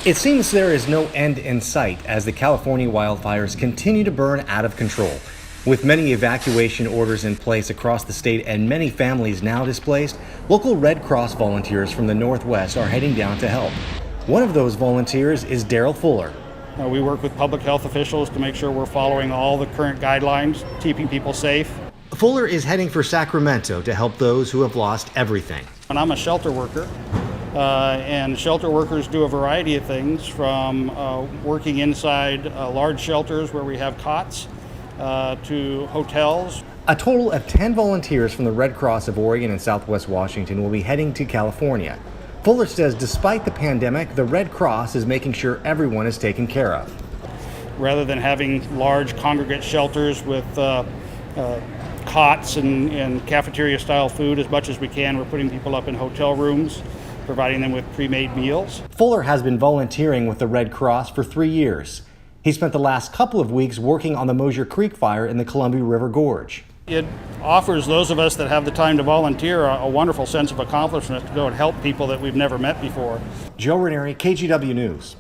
It seems there is no end in sight as the California wildfires continue to burn out of control. With many evacuation orders in place across the state and many families now displaced, local Red Cross volunteers from the Northwest are heading down to help. One of those volunteers is Daryl Fuller. We work with public health officials to make sure we're following all the current guidelines, keeping people safe. Fuller is heading for Sacramento to help those who have lost everything. And I'm a shelter worker, and shelter workers do a variety of things from working inside large shelters where we have cots to hotels. A total of 10 volunteers from the Red Cross of Oregon and Southwest Washington will be heading to California. Fuller says despite the pandemic, the Red Cross is making sure everyone is taken care of. Rather than having large congregate shelters with cots and cafeteria-style food, as much as we can, we're putting people up in hotel rooms, providing them with pre-made meals. Fuller has been volunteering with the Red Cross for 3 years. He spent the last couple of weeks working on the Mosier Creek fire in the Columbia River Gorge. It offers those of us that have the time to volunteer a wonderful sense of accomplishment to go and help people that we've never met before. Joe Ranieri, KGW News.